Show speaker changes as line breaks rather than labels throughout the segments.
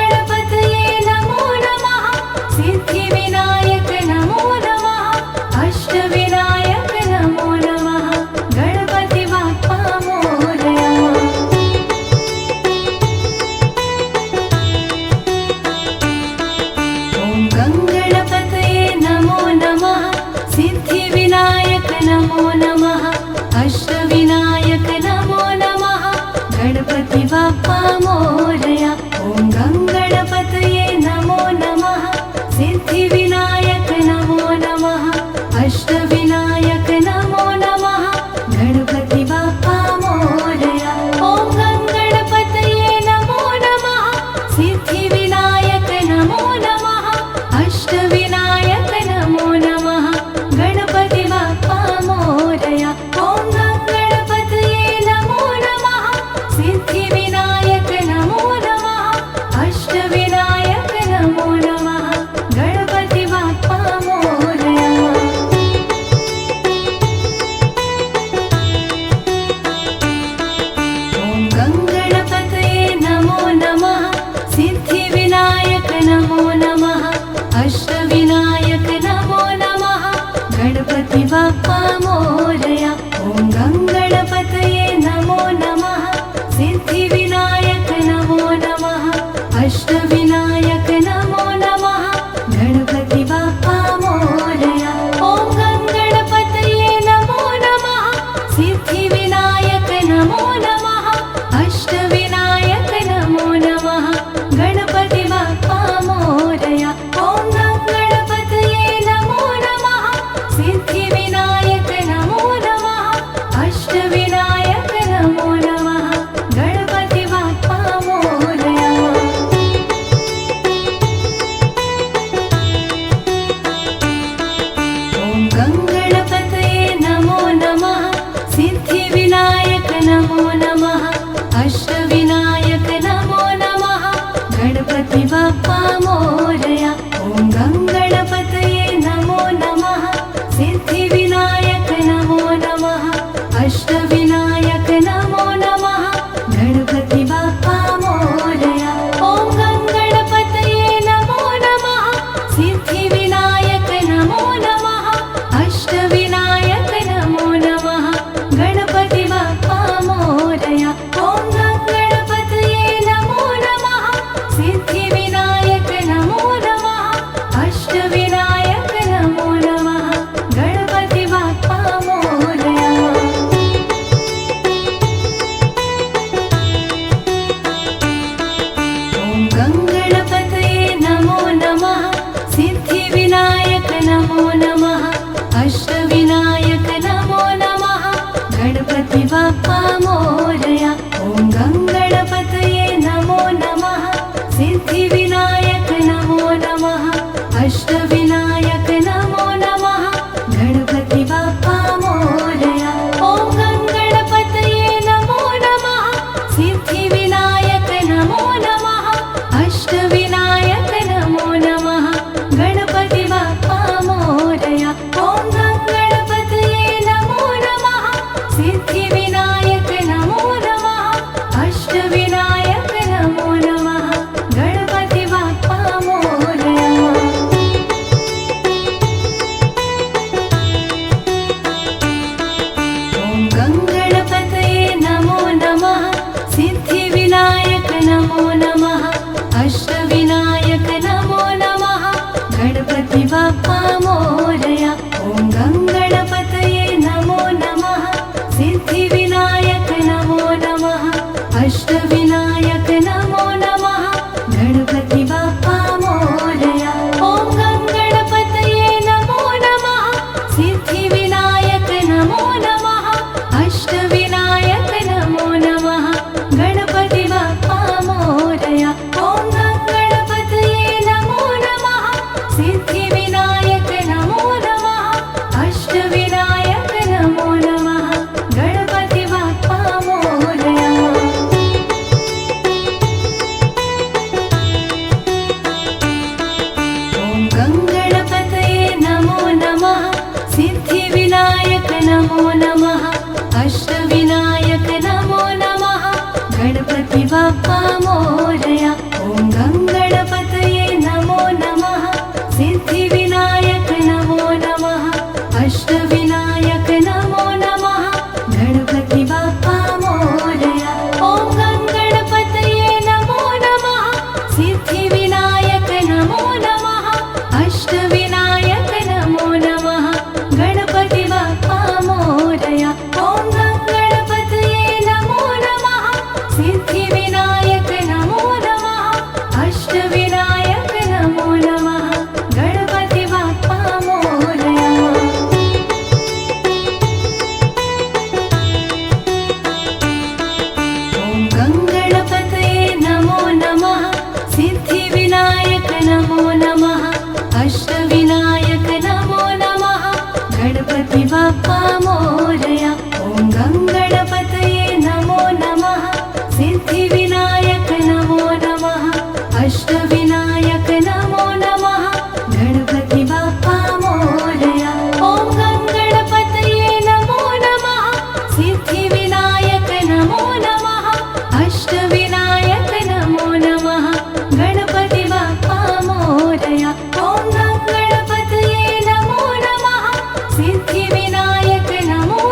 गणपतये नमो नमः सिद्धिविनायक नमो नमः अष्टविनायक नमो नमः गणपति बाप्पा मोरया। ॐ गङ्गणपतये नमो नमः सिद्धिविनायक नमो नमः अष्टविनायक नमो नमः गणपति बाप्पा मोरया। ॐ गङ्गणपतये नमो नमः सिद्धिविनायक नमो नमः अष्टविनायक नमो नमः गणपति बाप्पा मोरया। ॐ गङ्गणपतये नमो नमः सिद्धिविनायक नमो नमः अष्टविनायक नमो नमः गणपति बाप्पा मोरया। ॐ सिद्धिविनायक नमो नमः अष्टविनायक नमो नमः गणपति बाप्पा मोरया ॐ गणपतये नमो नमः सिद्धिविनायक नमो नमः अष्टविनायक नमो नमः गणपति बाप्पा मोरया ॐ गणपतये नमो नमः सिद्धिविनायक नमो नमः अष्टविनायक नमो नमः गणपति बाप्पा मोरया ॐ गणपतये नमो नमः सिद्धिविनायक नमो नमः अष्टविनायक नमो नमः गणपति बाप्पा मोरया ॐ गणपतये नमो नमः सिद्धिविनायक नमो नमः अष्टविनायक नमो नमः गणपति बाप्पा मोरया ॐ गणपतये नमो नमः सिद्धिविनायक नमो नमः अष्टविनायक नमो नमः गणपति बाप्पा मोरया ॐ गणपतये नमो नमः सिद्धिविनायक नमो नमः अष्टविनायक नमो नमः गणपति बाप्पा मोरया ॐ गणपतये नमो नमः सिद्धिविनायक नमो नमः अष्टविनायक नमो नमः गणपति बाप्पा मोरया ॐ गणपतये नमो नमः सिद्धिविनायक नमो नमः अष्टविनायक नमो नमः गणपति बाप्पा मोरया ॐ गणपतये नमो नमः सिद्धिविनायक नमो नमः अष्टविनायक नमो नमः गणपति बाप्पा मोरया ॐ गणपतये नमो नमः सिद्धिविनायक नमो नमः अष्टविनायक नमो नमः गणपति बाप्पा मोरया ॐ गणपतये नमो नमः सिद्धिविनायक नमो नमः अष्टविनायक नमो नमः गणपति बाप्पा मोरया ॐ गणपतये नमो नमः सिद्धिविनायक नमो नमः अष्टविनायक नमो नमः गणपति बाप्पा मोरया ॐ गणपतये नमो नमः सिद्धिविनायक नमो नमः अष्टविनायक नमो नमः गणपति बाप्पा मोरया ॐ गणपतये नमो नमः सिद्धिविनायक नमो नमः अष्टविनायक नमो नमः गणपति बाप्पा मोरया ॐ गणपतये नमो नमः सिद्धिविनायक नमो नमः अष्टविनायक नमो नमः गणपति बाप्पा मोरया ॐ गणपतये नमो नमः सिद्धिविनायक नमो नमः अष्टविनायक नमो नमः गणपति बाप्पा मोरया ॐ गणपतये नमो नमः सिद्धिविनायक नमो नमः अष्टविनायक नमो नमः गणपति बाप्पा मोरया ॐ गणपतये नमो नमः सिद्धिविनायक नमो नमः अष्टविनायक नमो नमः गणपति बाप्पा मोरया ॐ गणपतये नमो नमः सिद्धिविनायक नमो नमः अष्टविनायक नमो नमः गणपति बाप्पा मोरया ॐ गणपतये नमो नमः सिद्धिविनायक नमो नमः अष्टविनायक नमो नमः गणपति बाप्पा मोरया ॐ गणपतये नमो नमः सिद्धिविनायक नमो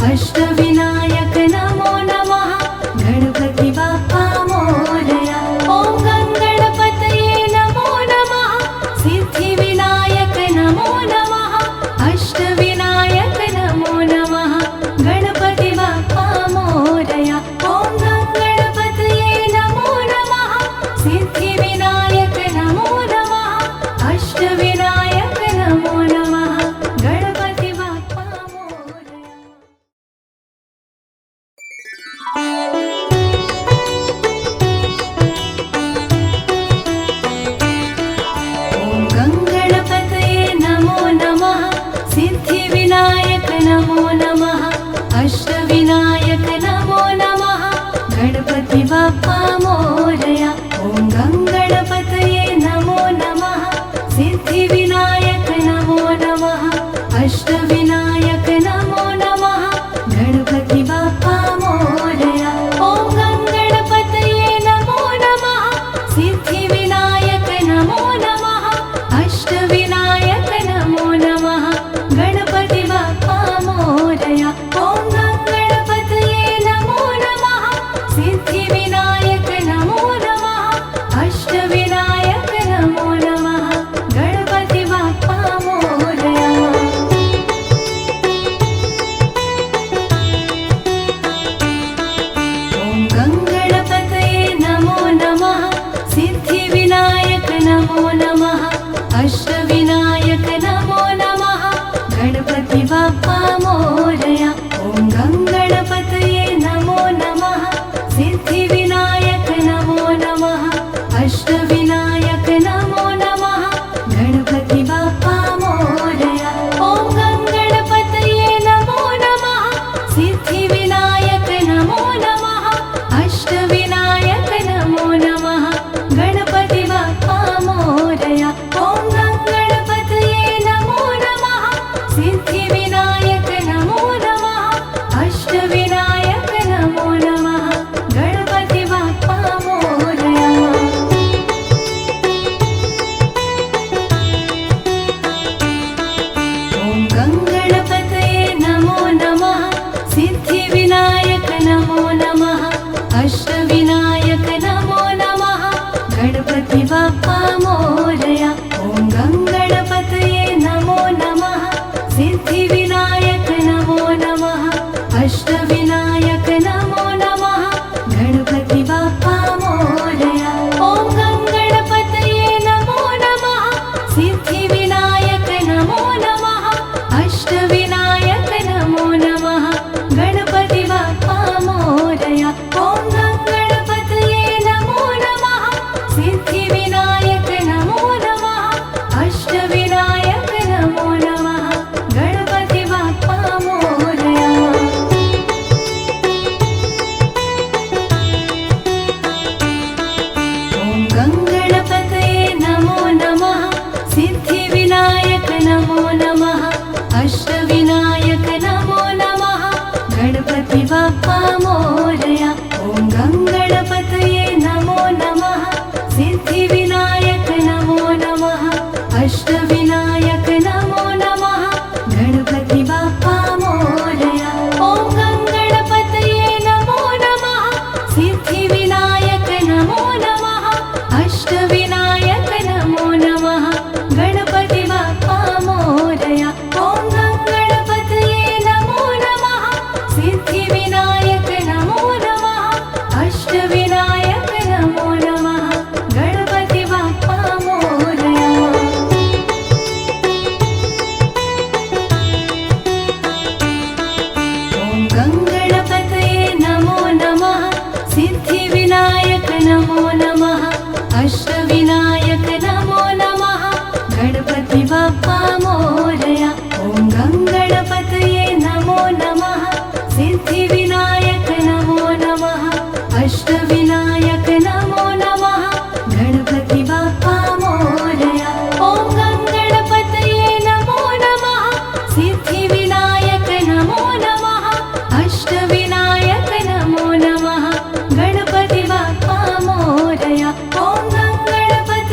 अष्टविनायक नमो नमः गणपति बाप्पा मोरया। ॐ गङ्गणपतये नमो नमः सिद्धिविनायक नमो नमः अष्टविनायक नमो नमः गणपति बाप्पा मोरया। ॐ गङ्गणपतये नमो नमः सिद्धिविनायक नमो नमः अष्टविनायक नमो नमः गणपति बाप्पा मोरया। ॐ गङ्गणपतये नमो नमः सिद्धिविनायक नमो नमः अष्टविनायक नमो नमः गणपति बाप्पा मोरया। ॐ गङ्गणपतये नमो नमः सिद्धिविनायक नमो नमः अष्टविनायक नमो नमः गणपति बाप्पा मोरया। ॐ गङ्गणपतये नमो नमः सिद्धिविनायक नमो नमः अष्टविनायक नमो नमः गणपति बाप्पा मोरया। ॐ गङ्गणपतये नमो नमः सिद्धिविनायक नमो नमः अष्टविनायक नमो नमः गणपति बाप्पा मोरया। ॐ गङ्गणपतये नमो नमः सिद्धिविनायक नमो नमः अष्टविनायक नमो नमः गणपति बाप्पा मोरया। ॐ गङ्गणपतये नमो नमः सिद्धिविनायक नमो नमः अष्टविनायक नमो नमः गणपति बाप्पा मोरया। ॐ गङ्गणपतये नमो नमः सिद्धिविनायक नमो नमः अष्टविनायक नमो नमः गणपति बाप्पा मोरया। ॐ गङ्गणपतये नमो नमः सिद्धिविनायक नमो नमः अष्टविनायक नमो नमः गणपति बाप्पा मोरया। ॐ गङ्गणपतये नमो नमः सिद्धिविनायक नमो नमः अष्टविनायक नमो नमः गणपति बाप्पा मोरया। ॐ गङ्गणपतये नमो नमः सिद्धिविनायक नमो नमः अष्टविनायक नमो नमः गणपति बाप्पा मोरया। ॐ गङ्गणपतये नमो नमः सिद्धिविनायक नमो नमः अष्टविनायक नमो नमः गणपति बाप्पा मोरया। ॐ गङ्गणपतये नमो नमः सिद्धिविनायक नमो नमः अष्टविनायक नमो नमः गणपति बाप्पा मोरया। ॐ गङ्गणपतये नमो नमः सिद्धिविनायक नमो नमः अष्टविनायक नमो नमः गणपति बाप्पा मोरया। ॐ गङ्गणपतये नमो नमः सिद्धिविनायक नमो नमः अष्टविनायक नमो नमः गणपति बाप्पा मोरया। ॐ गङ्गणपतये नमो नमः सिद्धिविनायक नमो नमः अष्टविनायक नमो नमः गणपति बाप्पा मोरया। ॐ गङ्गणपतये नमो नमः सिद्धिविनायक नमो नमः अष्टविनायक नमो नमः गणपति बाप्पा मोरया। ॐ गङ्गणपतये नमो नमः सिद्धिविनायक नमो नमः अष्टविनायक नमो नमः गणपति बाप्पा मोरया। ॐ गङ्गणपतये नमो नमः सिद्धिविनायक नमो नमः अष्टविनायक नमो नमः गणपति बाप्पा मोरया। ॐ गङ्गणपतये नमो नमः सिद्धिविनायक नमो नमः अष्टविनायक नमो नमः गणपति बाप्पा मोरया। ॐ गङ्गणपतये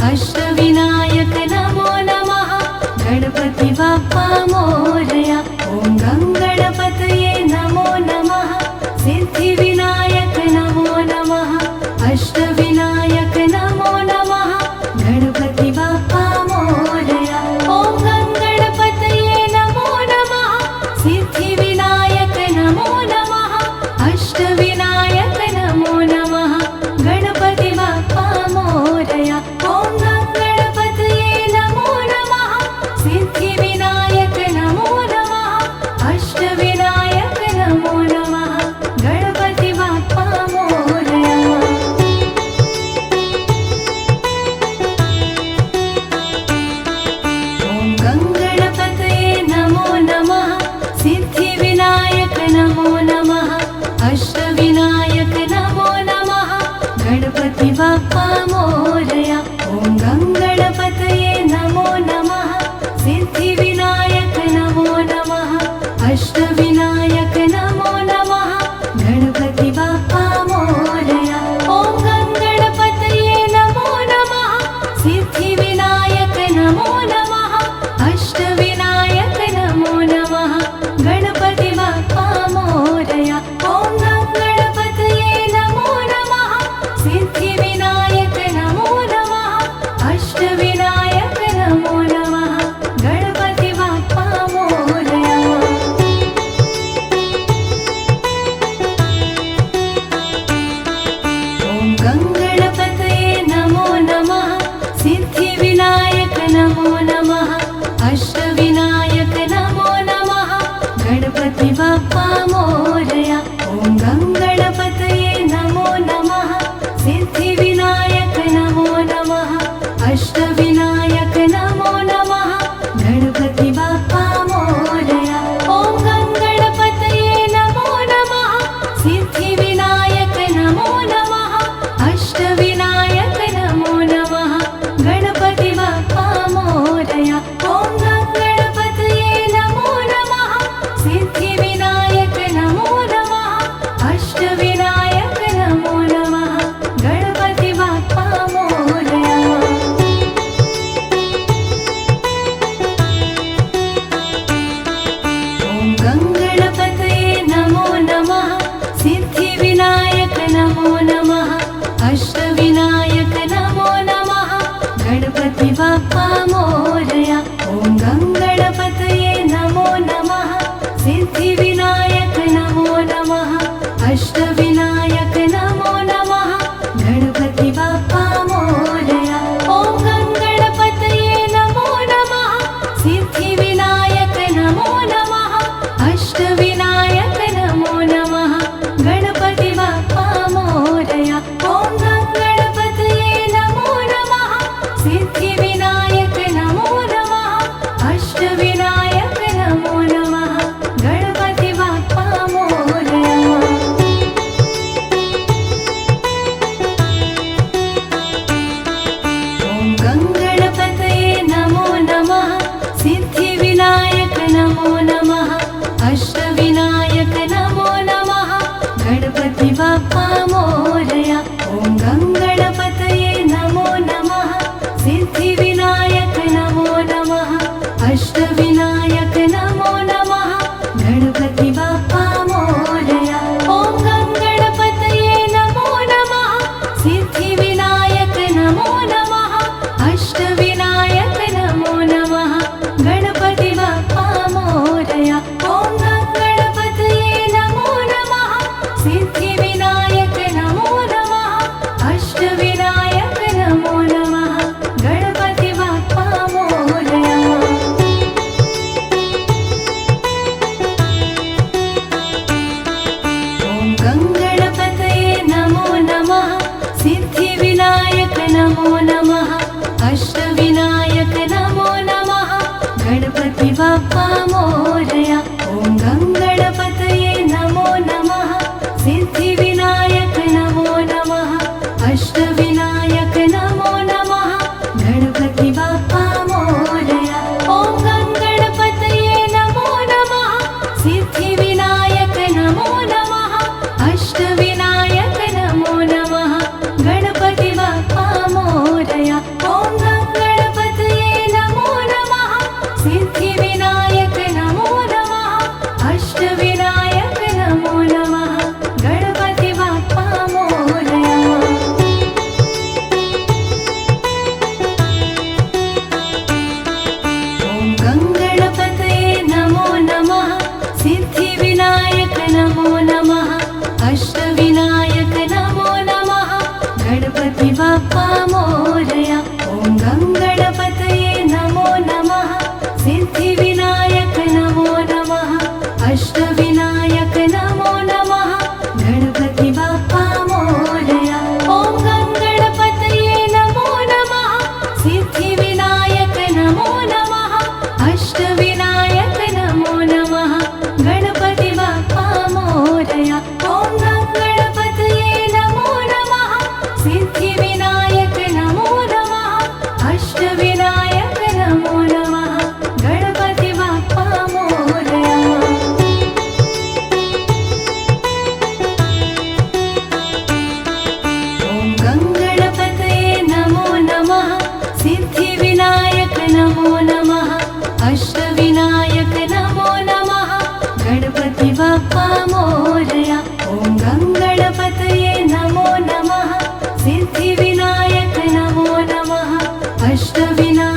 अष्टविनायक नमो नमः गणपति बाप्पा मोरया। ॐ गङ्गणपतये नमो नमः सिद्धिविनायक नमो नमः अष्टविनायक नमो नमः गणपति बाप्पा मोरया। ॐ गङ्गणपतये नमो नमः सिद्धिविनायक नमो नमः अष्टविनायक नमो नमः गणपति बाप्पा मोरया। ॐ गङ्गणपतये नमो नमः सिद्धिविनायक नमो नमः अष्टविनायक नमो नमः गणपति बाप्पा मोरया। ॐ गङ्गणपतये नमो नमः सिद्धिविनायक नमो नमः अष्टविनायक नमो नमः गणपति बाप्पा मोरया। ॐ गङ्गणपतये नमो नमः सिद्धिविनायक नमो नमः अष्टविनायक नमो नमः गणपति बाप्पा मोरया। ॐ गङ्गणपतये नमो नमः सिद्धिविनायक नमो नमः अष्टविनायक नमो नमः गणपति बाप्पा मोरया। ॐ गङ्गणपतये नमो नमः सिद्धिविनायक नमो नमः अष्टविनायक नमो नमः गणपति बाप्पा मोरया। ॐ गङ्गणपतये नमो नमः सिद्धिविनायक नमो नमः अष्टविनायक नमो नमः गणपति बाप्पा मोरया। ॐ गङ्गणपतये नमो नमः सिद्धिविनायक नमो नमः अष्टविनायक नमो नमः गणपति बाप्पा मोरया। ॐ गङ्गणपतये नमो नमः सिद्धिविनायक नमो नमः अष्टविनायक नमो नमः गणपति बाप्पा मोरया। ॐ गङ्गणपतये नमो नमः सिद्धिविनायक नमो नमः अष्टविनायक नमो नमः गणपति बाप्पा मोरया। ॐ गङ्गणपतये नमो नमः सिद्धिविनायक नमो नमः अष्टविनायक नमो नमः गणपति बाप्पा मोरया। ॐ गङ्गणपतये नमो नमः सिद्धिविनायक नमो नमः अष्टविनायक नमो नमः गणपति बाप्पा मोरया। ॐ गङ्गणपतये नमो नमः सिद्धिविनायक नमो नमः अष्टविनायक नमो नमः गणपति बाप्पा मोरया। ॐ गङ्गणपतये नमो नमः सिद्धिविनायक नमो नमः अष्टविनायक नमो नमः गणपति बाप्पा मोरया। ॐ गङ्गणपतये नमो नमः सिद्धिविनायक नमो नमः अष्टविनायक नमो नमः गणपति बाप्पा मोरया। ॐ गङ्गणपतये नमो नमः सिद्धि अष्टविनायक